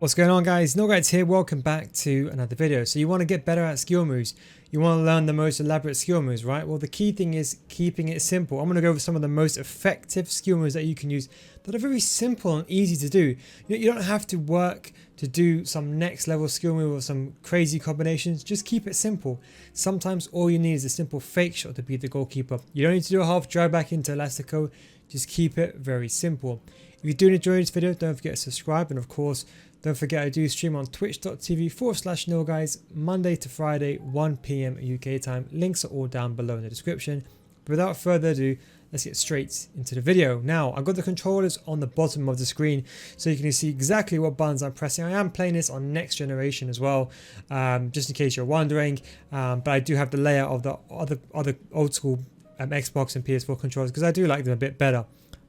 What's going on, guys? Guys here. Welcome back to another video. So you want to get better at skill moves. You want to learn the most elaborate skill moves, right? Well, the key thing is keeping it simple. I'm going to go over some of the most effective skill moves that you can use that are very simple and easy to do. You don't have to work to do some next level skill move or some crazy combinations. Just keep it simple. Sometimes all you need is a simple fake shot to beat the goalkeeper. You don't need to do a half drag back into Elastico. Just keep it very simple. If you do enjoy this video, don't forget to subscribe, and of course, don't forget I do stream on twitch.tv/NilGuys Monday to Friday 1 PM UK time. Links are all down below in the description. But without further ado, let's get straight into the video. Now, I've got the controllers on the bottom of the screen so you can see exactly what buttons I'm pressing. I am playing this on next generation as well, just in case you're wondering. But I do have the layout of the other old school Xbox and PS4 controllers because I do like them a bit better.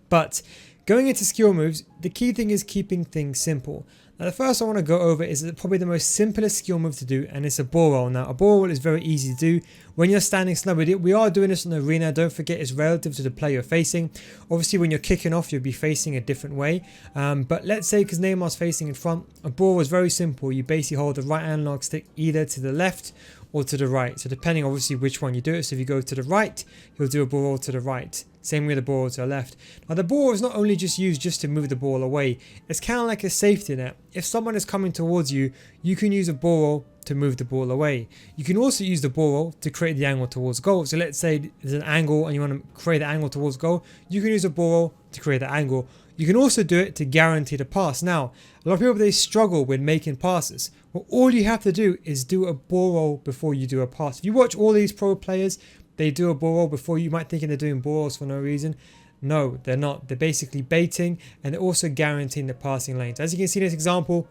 But going into skill moves, the key thing is keeping things simple. Now, the first I want to go over is probably the most simplest skill move to do, and it's a ball roll. Now, a ball roll is very easy to do when you're standing slow. We are doing this in the arena. Don't forget it's relative to the player you're facing. Obviously, when you're kicking off, you'll be facing a different way. But let's say because Neymar's facing in front, a ball roll is very simple. You basically hold the right analog stick either to the left or to the right. So depending obviously which one you do it. So if you go to the right, you'll do a ball roll to the right. Same with the ball to the left. Now the ball is not only just used just to move the ball away. It's kind of like a safety net. If someone is coming towards you, you can use a ball roll to move the ball away. You can also use the ball roll to create the angle towards goal. So let's say there's an angle and you want to create the angle towards goal. You can use a ball roll to create the angle. You can also do it to guarantee the pass. Now, a lot of people, they struggle with making passes. Well, all you have to do is do a ball roll before you do a pass. If you watch all these pro players, they do a ball roll before. You might think they're doing ball rolls for no reason. No, they're not. They're basically baiting, and they're also guaranteeing the passing lanes. As you can see in this example,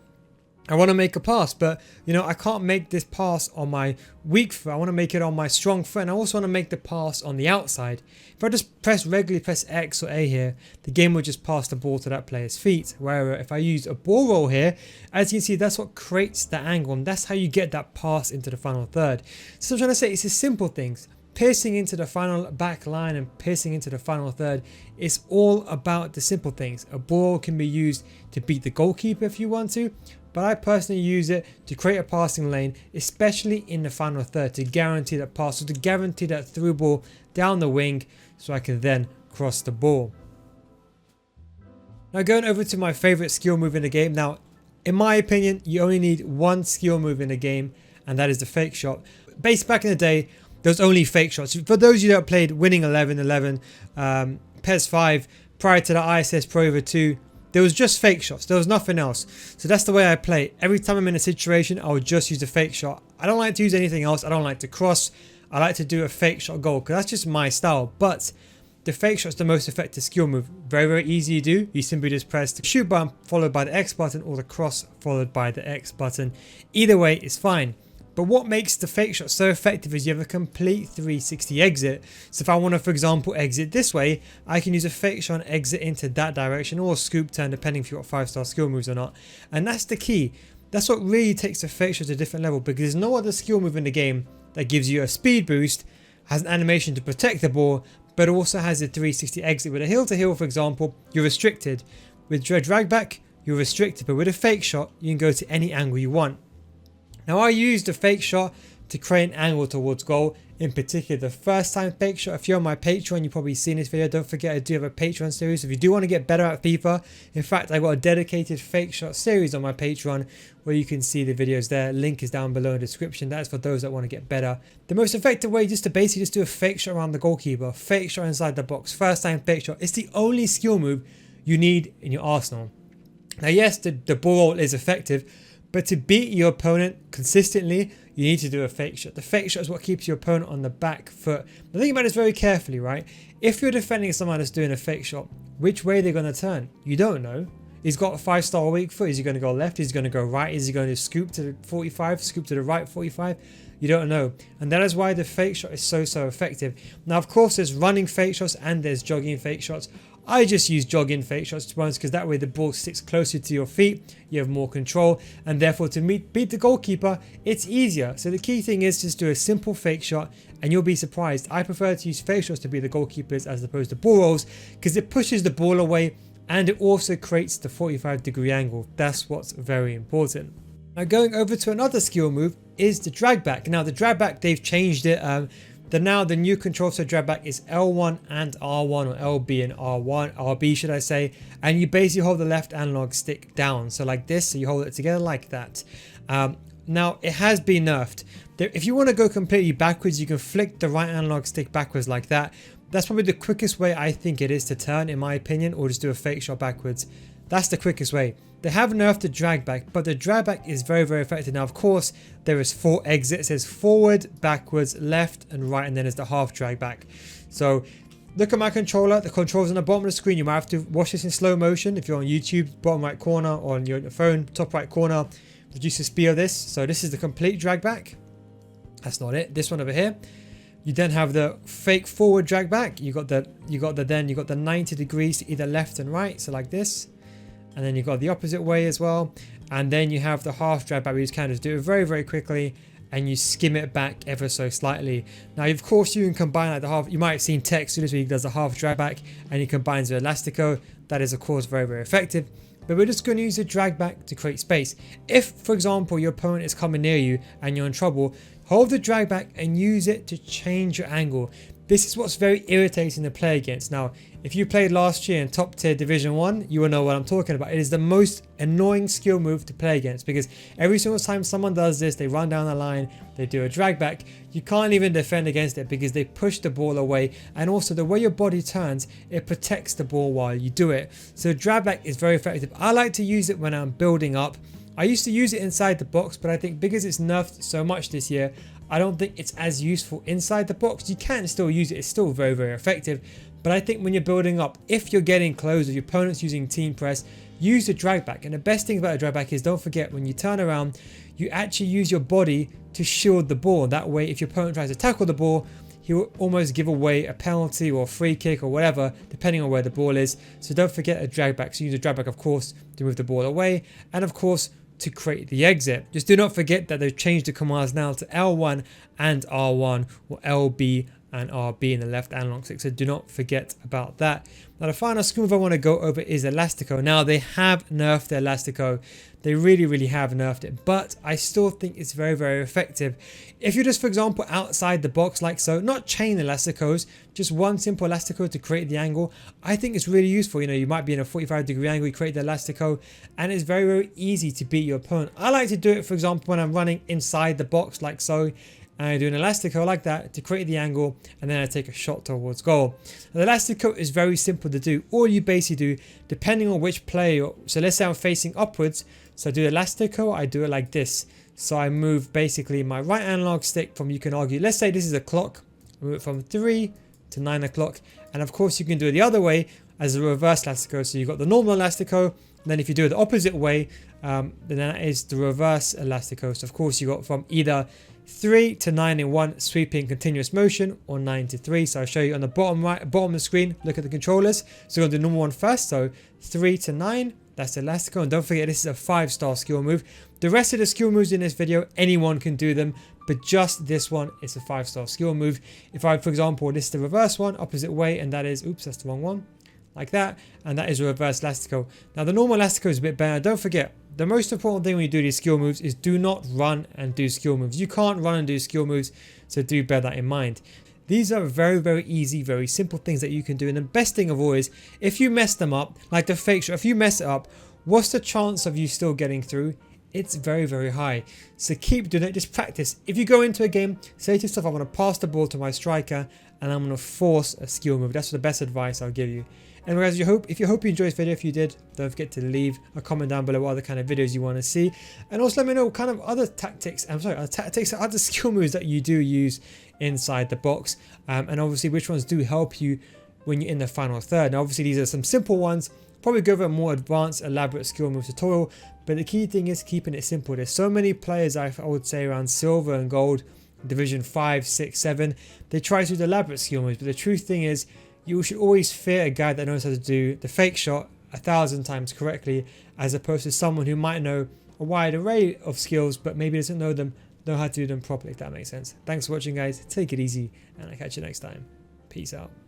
I want to make a pass, but I can't make this pass on my weak foot. I want to make it on my strong foot, and I also want to make the pass on the outside. If I just regularly press X or A here, the game will just pass the ball to that player's feet. Whereas if I use a ball roll here, as you can see, that's what creates the angle, and that's how you get that pass into the final third. So I'm trying to say, it's the simple things. Piercing into the final back line and piercing into the final third, it's all about the simple things. A ball can be used to beat the goalkeeper if you want to, but I personally use it to create a passing lane, especially in the final third, to guarantee that pass, or to guarantee that through ball down the wing so I can then cross the ball. Now going over to my favorite skill move in the game. Now, in my opinion, you only need one skill move in the game, and that is the fake shot. Based back in the day, there's only fake shots. For those of you that played Winning 11-11, PES 5, prior to the ISS Pro Evo 2, there was just fake shots. There was nothing else. So that's the way I play. Every time I'm in a situation, I would just use a fake shot. I don't like to use anything else. I don't like to cross. I like to do a fake shot goal because that's just my style. But the fake shot is the most effective skill move. Very, very easy to do. You simply just press the shoot button followed by the X button, or the cross followed by the X button. Either way is fine. But what makes the fake shot so effective is you have a complete 360 exit. So if I want to, for example, exit this way, I can use a fake shot and exit into that direction, or a scoop turn, depending if you've got 5-star skill moves or not. And that's the key. That's what really takes the fake shot to a different level, because there's no other skill move in the game that gives you a speed boost, has an animation to protect the ball, but also has a 360 exit. With a heel to heel, for example, you're restricted. With drag back, you're restricted. But with a fake shot, you can go to any angle you want. Now, I used the fake shot to create an angle towards goal. In particular, the first time fake shot. If you're on my Patreon, you've probably seen this video. Don't forget I do have a Patreon series. So if you do want to get better at FIFA, in fact, I got a dedicated fake shot series on my Patreon where you can see the videos there. Link is down below in the description. That's for those that want to get better. The most effective way is to basically just do a fake shot around the goalkeeper, fake shot inside the box, first time fake shot. It's the only skill move you need in your arsenal. Now, yes, the ball roll is effective, but to beat your opponent consistently, you need to do a fake shot. The fake shot is what keeps your opponent on the back foot. Now think about this very carefully, right? If you're defending someone that's doing a fake shot, which way they're going to turn? You don't know. He's got a 5-star weak foot. Is he going to go left? Is he going to go right? Is he going to scoop to the 45? Scoop to the right 45? You don't know. And that is why the fake shot is so effective. Now, of course, there's running fake shots and there's jogging fake shots. I just use jogging fake shots, to be honest, because that way the ball sticks closer to your feet, you have more control, and therefore to beat the goalkeeper, it's easier. So the key thing is just do a simple fake shot, and you'll be surprised. I prefer to use fake shots to beat the goalkeepers as opposed to ball rolls, because it pushes the ball away and it also creates the 45-degree angle. That's what's very important. Now going over to another skill move is the drag back. Now the drag back, they've changed it. The new control for drag back is L1 and R1, or LB and RB should I say, and you basically hold the left analog stick down, so like this, so you hold it together like that. Now it has been nerfed. If you want to go completely backwards, you can flick the right analog stick backwards like that. That's probably the quickest way I think it is to turn, in my opinion, or just do a fake shot backwards. That's the quickest way. They have nerfed the drag back, but the drag back is very, very effective. Now, of course, there is 4 exits. There's forward, backwards, left, and right, and then there's the half drag back. So look at my controller. The control's on the bottom of the screen. You might have to watch this in slow motion if you're on YouTube, bottom right corner, or on your phone, top right corner. Reduce the speed of this. So this is the complete drag back. That's not it. This one over here. You then have the fake forward drag back. You got the 90 degrees to either left and right, so like this. And then you've got the opposite way as well. And then you have the half drag back where you just kind of do it very, very quickly and you skim it back ever so slightly. Now, of course, you can combine like the half. You might have seen Tex do this where he does the half drag back and he combines with Elastico. That is, of course, very, very effective. But we're just going to use the drag back to create space. If, for example, your opponent is coming near you and you're in trouble, hold the drag back and use it to change your angle. This is what's very irritating to play against. Now, if you played last year in top tier Division 1, you will know what I'm talking about. It is the most annoying skill move to play against because every single time someone does this, they run down the line, they do a drag back, you can't even defend against it because they push the ball away, and also the way your body turns, it protects the ball while you do it. So drag back is very effective. I like to use it when I'm building up. I used to use it inside the box, but I think because it's nerfed so much this year, I don't think it's as useful inside the box. You can still use it, it's still very, very effective. But I think when you're building up, if you're getting close, if your opponent's using team press, use the drag back. And the best thing about a drag back is, don't forget, when you turn around, you actually use your body to shield the ball. That way, if your opponent tries to tackle the ball, he will almost give away a penalty or a free kick or whatever, depending on where the ball is. So don't forget a drag back. So use a drag back, of course, to move the ball away. And of course, to create the exit. Just do not forget that they've changed the commands now to L1 and R1, or LB and RB in the left analog stick, so do not forget about that. Now the final skill move I want to go over is Elastico. Now they have nerfed the Elastico, they really have nerfed it, but I still think it's very, very effective. If you're just, for example, outside the box like so, not chain Elasticos, just one simple Elastico to create the angle, I think it's really useful. You know, you might be in a 45-degree angle, you create the Elastico, and it's very, very easy to beat your opponent. I like to do it, for example, when I'm running inside the box like so, and I do an Elastico like that to create the angle, and then I take a shot towards goal. Now, the Elastico is very simple to do. All you basically do, depending on which player, so let's say I'm facing upwards, so I do Elastico, I do it like this. So I move basically my right analog stick from, you can argue, let's say this is a clock, I move it from 3 to 9 o'clock, and of course you can do it the other way as a reverse Elastico. So you've got the normal Elastico, and then if you do it the opposite way, then that is the reverse Elastico. So of course you got from either 3 to 9 in one sweeping continuous motion, or 9 to 3. So I'll show you on the bottom of the screen. Look at the controllers. So we're going to do the normal one first. So 3 to 9, that's Elastico. And don't forget, this is a 5-star skill move. The rest of the skill moves in this video, anyone can do them, but just this one is a 5-star skill move. If I, for example, this is the reverse one, opposite way, and that is, oops, that's the wrong one, like that, and that is a reverse Elastico. Now the normal Elastico is a bit better. Don't forget, the most important thing when you do these skill moves is do not run and do skill moves. You can't run and do skill moves, so do bear that in mind. These are very, very easy, very simple things that you can do. And the best thing of all is, if you mess them up, like the fake shot, if you mess it up, what's the chance of you still getting through? It's very, very high. So keep doing it, just practice. If you go into a game, say to yourself, I want to pass the ball to my striker and I'm going to force a skill move. That's the best advice I'll give you. And guys, if you hope you enjoyed this video. If you did, don't forget to leave a comment down below what other kind of videos you want to see, and also let me know what kind of other tactics, other skill moves that you do use inside the box, and obviously which ones do help you when you're in the final third. Now obviously these are some simple ones, probably go over a more advanced, elaborate skill move tutorial, but the key thing is keeping it simple. There's so many players, I would say around silver and gold, division 5, 6, 7, they try to do elaborate skill moves, but the true thing is, you should always fear a guy that knows how to do the fake shot 1,000 times correctly, as opposed to someone who might know a wide array of skills but maybe doesn't know how to do them properly, if that makes sense. Thanks for watching, guys. Take it easy, and I'll catch you next time. Peace out.